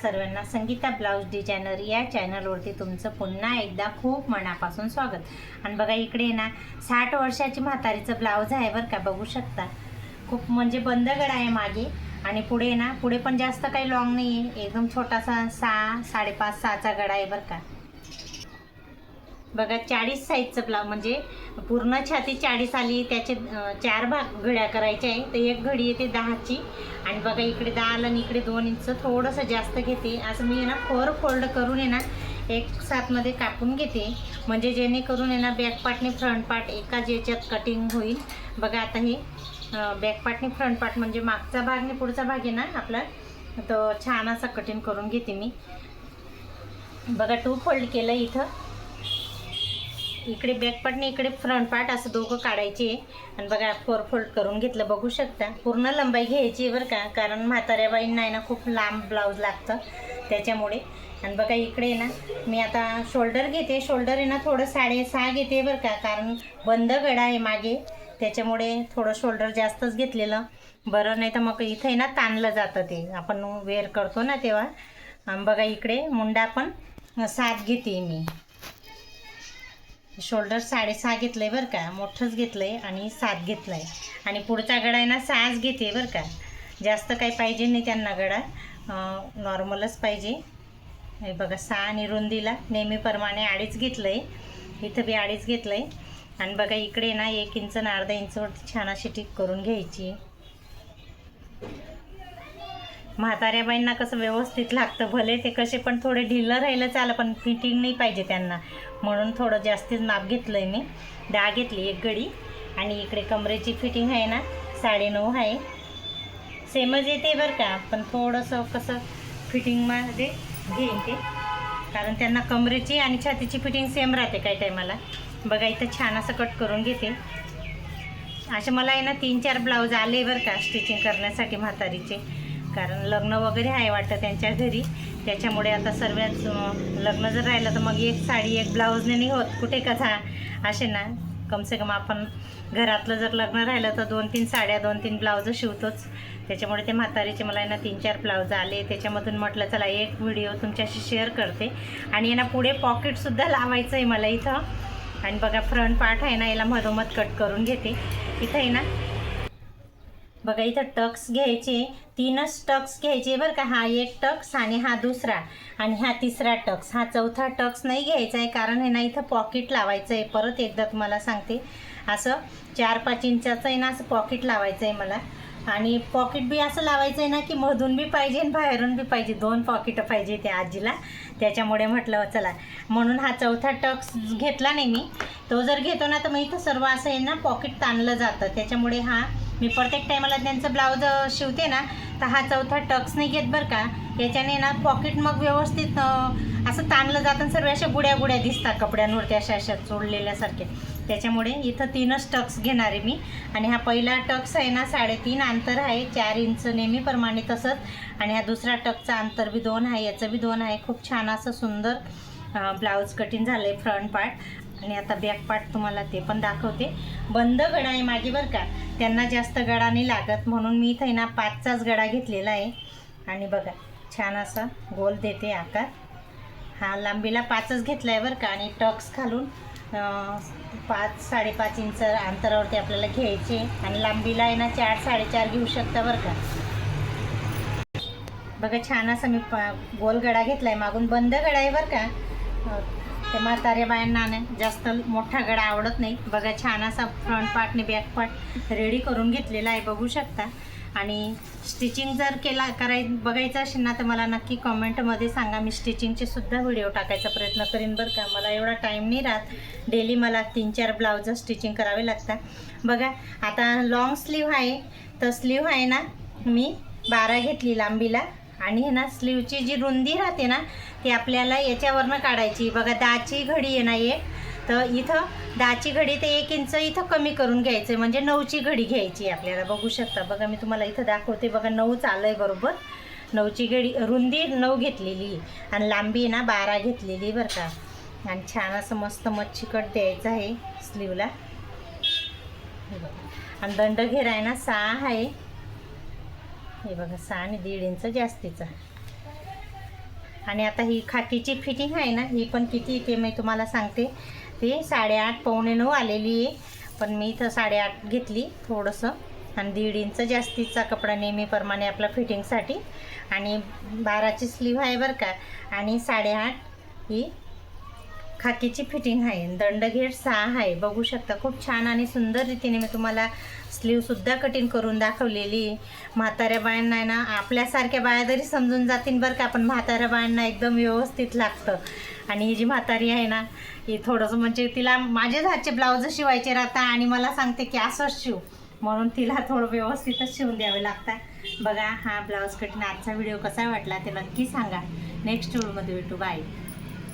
सर्वांना Sangeeta blouse designer या चॅनलवरती तुमचं पुन्हा एकदा खूप मनापासून स्वागत। आणि बघा इकडे ना 60 वर्षाची म्हातारीचं ब्लाउज आहे बरं का, बघू शकता। खूप म्हणजे बंद गळा आहे मागे आणि पुढे पण जास्त काही लॉंग नाही आहे, एकदम छोटासा 6, 5.5, 6चा गळा आहे बरं का। बघा 40 साईजचं ब्लाउज म्हणजे पूर्ण छाती 40 आली, त्याचे 4 भाग घड्या करायचे आहे। तर एक घडी येते 10ची आणि बघा इकडे 10 आणि इकडे 2 इंच थोडंसं जास्त घेते। असं मी ना 4 फोल्ड करून आहे ना एक साथमध्ये कापून घेते, म्हणजे जेणेकरून आहे ना बॅक पार्टने फ्रंट पार्ट एकाच याच्यात कटिंग होईल। बघा आता हे बॅक पार्टने फ्रंट पार्ट म्हणजे मागचा भाग आणि पुढचा भाग आहे ना आपला, तो छान असा कटिंग करून घेते मी। बघा 2 फोल्ड केलं इथं, इकडे बॅक पार्टने इकडे फ्रंट पार्ट असं दोघं काढायचे आणि बघा 4 फोल्ड करून घेतलं, बघू शकता। पूर्ण लंबाई घ्यायची बरं का, कारण म्हाताऱ्या बाईंना आहे ना खूप लांब ब्लाऊज लागतं त्याच्यामुळे। आणि बघा इकडे ना मी आता शोल्डर घेते, शोल्डर आहे ना थोडं 6.5 घेते बरं का, कारण बंद गळा आहे मागे त्याच्यामुळे थोडं शोल्डर जास्तच घेतलेलं बरं, नाही तर मग इथे ना ताणलं जातं ते आपण वेअर करतो ना तेव्हा। बघा इकडे मुंडा पण 7 घेते मी, शोल्डर 6.5 घेतलंय बरं का, मोठंच घेतलंय आणि 7 घेतलंय। आणि पुढचा गळा आहे ना 6च घेते बरं का, जास्त काही पाहिजे नाही त्यांना गळा, नॉर्मलच पाहिजे। हे बघा 6 आणि रुंदीला नेहमीप्रमाणे 2.5 घेतलंय, इथं बी 2.5 घेतलंय। आणि बघा इकडे ना 1 इंच आणि अर्धा इंचवरती छान अशी टिक करून घ्यायची। म्हाताऱ्या बाईंना कसं व्यवस्थित लागतं, भले ते कसे पण थोडे ढिलं राहिलं चालं, पण फिटिंग नाही पाहिजे त्यांना, म्हणून थोडं जास्तीच माप घेतलं आहे मी। 10 घेतली एक घडी आणि इकडे कमरेची फिटिंग आहे ना 9.5 आहे, सेमच येते बरं का, पण थोडंसं कसं फिटिंगमध्ये घेईन ते, कारण त्यांना कमरेची आणि छातीची फिटिंग सेम राहते काही टायमाला। बघा इथं छान असं कट करून घेते। असे मला आहे ना 3-4 ब्लाऊज आले बरं का स्टिचिंग करण्यासाठी म्हातारीचे, कारण लग्न वगैरे आहे वाटतं त्यांच्या घरी, त्याच्यामुळे आता सर्वच लग्न जर राहिलं तर मग एक साडी एक ब्लाऊजने नाही होत कुठे कसा, असे ना कमसे कम आपण घरातलं जर लग्न राहिलं तर 2-3 साड्या 2-3 ब्लाऊज शिवतोच, त्याच्यामुळे ते म्हातारीचे मला आहे ना 3-4 ब्लाऊज आले। त्याच्यामधून म्हटलं चला एक व्हिडिओ तुमच्याशी शेअर करते। आणि ना पुढे पॉकेटसुद्धा लावायचं आहे मला इथं। आणि बघा फ्रंट पार्ट आहे ना याला मधोमध कट करून घेते इथं आहे ना। बघा इथं टक्स घ्यायचे, 3च टक्स घ्यायचे बरं का, हा एक टक्स आणि हा दुसरा आणि हा तिसरा टक्स, हा चौथा टक्स नाही घ्यायचा आहे, कारण हे ना इथं पॉकेट लावायचं आहे। परत एकदा तुम्हाला सांगते, असं 4-5 इंचाचं आहे ना असं पॉकेट लावायचं आहे मला। आणि पॉकेट बी असं लावायचं आहे ना की मधून बी पाहिजे आणि बाहेरून बी पाहिजे, 2 पॉकेटं पाहिजे त्या आजीला, त्याच्यामुळे म्हटलं चला, म्हणून हा चौथा टक्स घेतला नाही मी। तो जर घेतो ना तर मग इथं सर्व असं आहे ना पॉकेट ताणलं जातं, त्याच्यामुळे हा मी प्रत्येक टायमाला त्यांचं ब्लाऊज शिवते ना तर हा चौथा टक्स नाही घेत बरं का, याच्याने ना पॉकेट मग व्यवस्थित असं ताणलं जातं, सर्व अशा गुड्या दिसतात कपड्यांवरती अशा चोळलेल्यासारख्या, त्याच्यामुळे इथं 3च टक्स घेणार आहे मी। आणि हा पहिला टक्स आहे ना 3.5 अंतर आहे, 4 इंच नेहमीप्रमाणे तसंच, आणि हा दुसरा टक्सचा अंतर बी 2 आहे, याचं बी 2 आहे। खूप छान असं सुंदर ब्लाऊज कटिंग झालं आहे फ्रंट पार्ट। आणि आता बॅक पार्ट तुम्हाला ते पण दाखवते। बंद गळा आहे माझी बरं का, त्यांना जास्त गळा नाही लागत, म्हणून मी इथं ना 5चाच गळा घेतलेला आहे। आणि बघा छान असा गोल देते आकार, हा लांबीला 5च घेतला आहे बरं का, आणि टक्स घालून 5-5.5 इंच अंतरावरती आपल्याला घ्यायचे, आणि लांबीला आहे ना 4-4.5 घेऊ शकता बरं का। बघा छान असं मी गोल गळा घेतला आहे, मागून बंद गळा आहे बरं का, ते म्हाताऱ्या बायांना जास्त मोठा गळा आवडत नाही। बघा छान असा फ्रंट पार्टने बॅक पार्ट रेडी करून घेतलेला आहे, बघू शकता। आणि स्टिचिंग जर बघायचं असेल ना तर मला नक्की कमेंटमध्ये सांगा, मी स्टिचिंगचे सुद्धा व्हिडिओ टाकायचा प्रयत्न करीन बरं का, मला एवढा टाईम नाही राहत, डेली मला 3-4 ब्लाऊज स्टिचिंग करावे लागतात। बघा आता लॉंग स्लीव आहे, तर स्लीव आहे ना मी 12 घेतली लांबीला, आणि हे ना स्लीवची जी रुंदी राहते ना ती आपल्याला याच्यावरनं काढायची। बघा 10ची घडी आहे ना एक, तर इथं 10ची घडी ते 1 इंच इथं कमी करून घ्यायचं, म्हणजे 9ची घडी घ्यायची आपल्याला, बघू शकता। बघा मी तुम्हाला इथं दाखवते, बघा 9च आलं आहे बरोबर, 9ची घडी, रुंदी 9 घेतलेली आणि लांबी ना 12 घेतलेली बरं का। आणि छान असं मस्त मच्छी कट द्यायचं आहे स्लीवला, आणि दंड घेरा आहे ना 6 आहे, हे बघा 6 आणि 1.5 इंच जास्तीचा। आणि आता ही खाकीची फिटिंग आहे ना, ही पण किती येते मी तुम्हाला सांगते. ती 8:30 पावणे 9 आलेली आहे, पण मी इथं 8:30 घेतली थोडंसं. आणि 1.5 इंच जास्तीचा कपडा नेहमीप्रमाणे आपला फिटिंगसाठी. आणि 12ची स्लीव आहे बरं का. आणि 8:30 ही खाकीची फिटिंग आहे. दंडघेर 6 आहे. बघू शकता खूप छान आणि सुंदर रीतीने मी तुम्हाला स्लीवसुद्धा कटिंग करून दाखवलेली. म्हाताऱ्या बायांना ना, आपल्यासारख्या बाया तरी समजून जातील बरं का, पण म्हाताऱ्या बायांना एकदम व्यवस्थित लागतं. आणि ही जी म्हातारी आहे ना, ही थोडंसं म्हणजे तिला माझेच हातचे ब्लाऊज शिवायचे राहतात आणि मला सांगते की असंच शिव, म्हणून तिला थोडं व्यवस्थितच शिवून द्यावे लागतात. बघा हा ब्लाऊज कटिंग आजचा व्हिडिओ कसा वाटला ते नक्की सांगा. नेक्स्ट व्हिडिओमध्ये भेटू. बाय.